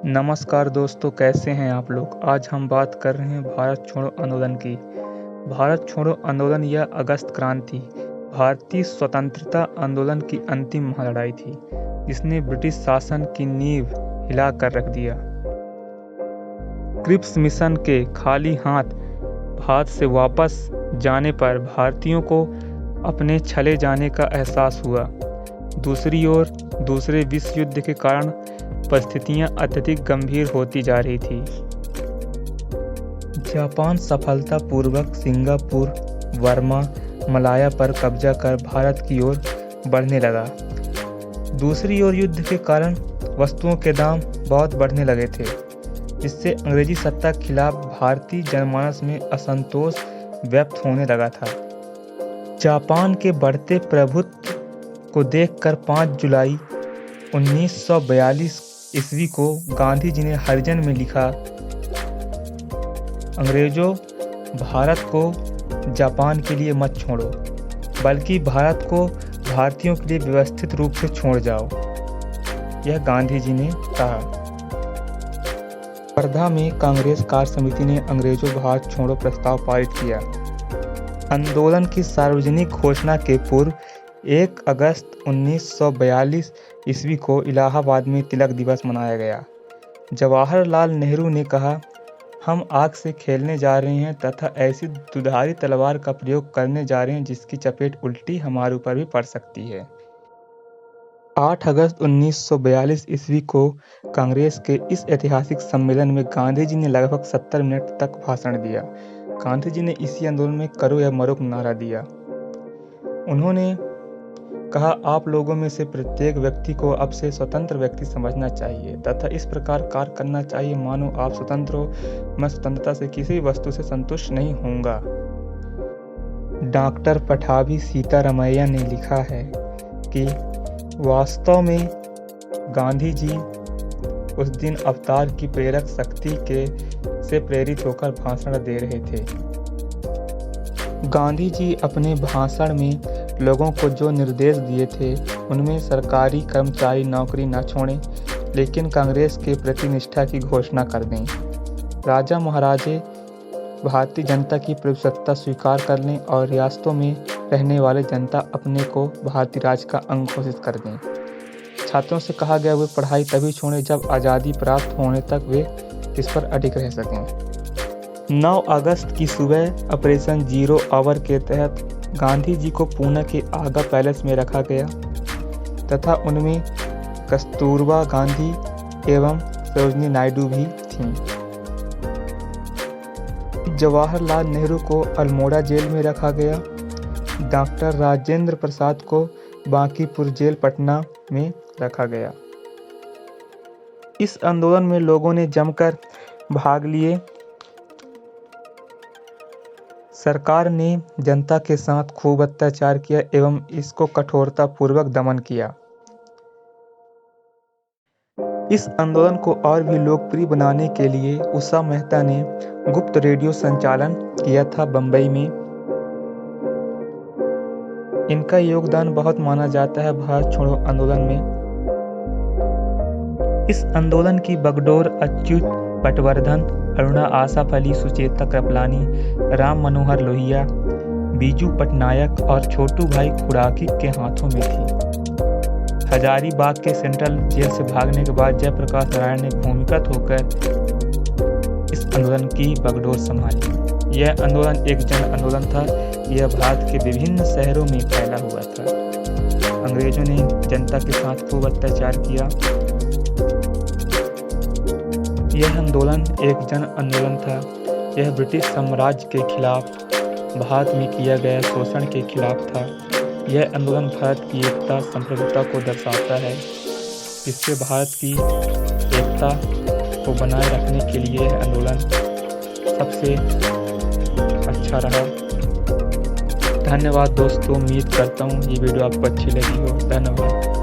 नमस्कार दोस्तों, कैसे हैं आप लोग। आज हम बात कर रहे हैं भारत छोड़ो आंदोलन की। भारत छोड़ो आंदोलन या अगस्त क्रांति भारतीय स्वतंत्रता आंदोलन की अंतिम महालड़ाई थी, जिसने ब्रिटिश शासन की नींव हिला कर रख दिया। क्रिप्स मिशन के खाली हाथ भारत से वापस जाने पर भारतीयों को अपने छले जाने का एहसास हुआ। दूसरी ओर दूसरे विश्व युद्ध के कारण परिस्थितियां अत्यधिक गंभीर होती जा रही थी। जापान सफलतापूर्वक सिंगापुर, बर्मा, मलाया पर कब्जा कर भारत की ओर बढ़ने लगा। दूसरी ओर युद्ध के कारण वस्तुओं के दाम बहुत बढ़ने लगे थे, जिससे अंग्रेजी सत्ता के खिलाफ भारतीय जनमानस में असंतोष व्यक्त होने लगा था। जापान के बढ़ते प्रभुत्व को देखकर 5 जुलाई 1942 ईस्वी को गांधी जी ने हरिजन में लिखा, अंग्रेजों, भारत को जापान के लिए मत छोड़ो, बल्कि भारत को भारतीयों के लिए व्यवस्थित रूप से छोड़ जाओ। यह गांधी जी ने कहा। वर्धा में कांग्रेस कार्य समिति ने अंग्रेजों भारत छोड़ो प्रस्ताव पारित किया। आंदोलन की सार्वजनिक घोषणा के पूर्व 1 अगस्त 1942 ईस्वी को इलाहाबाद में तिलक दिवस मनाया गया। जवाहरलाल नेहरू ने कहा, हम आग से खेलने जा रहे हैं तथा ऐसी दुधारी तलवार का प्रयोग करने जा रहे हैं जिसकी चपेट उल्टी हमारे ऊपर भी पड़ सकती है। 8 अगस्त 1942 ईस्वी को कांग्रेस के इस ऐतिहासिक सम्मेलन में गांधी जी ने लगभग 70 मिनट तक भाषण दिया। गांधी जी ने इसी आंदोलन में करो या मरो नारा दिया। उन्होंने कहा, आप लोगों में से प्रत्येक व्यक्ति को अब से स्वतंत्र व्यक्ति समझना चाहिए तथा इस प्रकार कार्य करना चाहिए मानो आप स्वतंत्र हो। मैं स्वतंत्रता से किसी वस्तु से संतुष्ट नहीं होऊंगा। डॉक्टर पठाभी सीतारामैया ने लिखा है कि वास्तव में गांधी जी उस दिन अवतार की प्रेरक शक्ति से प्रेरित होकर भाषण दे रहे थे। गांधी जी अपने भाषण में लोगों को जो निर्देश दिए थे उनमें सरकारी कर्मचारी नौकरी न छोड़ें, लेकिन कांग्रेस के प्रति निष्ठा की घोषणा कर दें। राजा महाराजे भारतीय जनता की प्रभुसत्ता स्वीकार कर लें और रियासतों में रहने वाले जनता अपने को भारतीय राज का अंग घोषित कर दें। छात्रों से कहा गया वे पढ़ाई तभी छोड़ें जब आज़ादी प्राप्त होने तक वे इस पर अडिग रह सकें। 9 अगस्त की सुबह ऑपरेशन जीरो आवर के तहत गांधी जी को पुणे के आगा पैलेस में रखा गया तथा उनमें कस्तूरबा गांधी एवं सरोजिनी नायडू भी थीं। जवाहरलाल नेहरू को अल्मोड़ा जेल में रखा गया। डॉक्टर राजेंद्र प्रसाद को बांकीपुर जेल पटना में रखा गया। इस आंदोलन में लोगों ने जमकर भाग लिए। सरकार ने जनता के साथ खूब अत्याचार किया एवं इसको कठोरता पूर्वक दमन किया। इस आंदोलन को और भी लोकप्रिय बनाने के लिए उषा मेहता ने गुप्त रेडियो संचालन किया था बंबई में। इनका योगदान बहुत माना जाता है भारत छोड़ो आंदोलन में। इस आंदोलन की बागडोर अच्युत पटवर्धन, अरुणा आसाफ अली, सुचेता कृपलानी, राम मनोहर लोहिया, बीजू पटनायक और छोटू भाई खुराकी के हाथों में थी। हजारीबाग के सेंट्रल जेल से भागने के बाद जयप्रकाश नारायण ने भूमिगत होकर इस आंदोलन की बागडोर संभाली। यह आंदोलन एक जन आंदोलन था। यह भारत के विभिन्न शहरों में फैला हुआ था। अंग्रेजों ने जनता के साथ खूब अत्याचार किया। यह आंदोलन एक जन आंदोलन था। यह ब्रिटिश साम्राज्य के खिलाफ भारत में किया गया शोषण के खिलाफ था। यह आंदोलन भारत की एकता संप्रभुता को दर्शाता है, जिससे भारत की एकता को बनाए रखने के लिए यह आंदोलन सबसे अच्छा रहा। धन्यवाद दोस्तों, उम्मीद करता हूँ ये वीडियो आपको अच्छी लगी हो। धन्यवाद।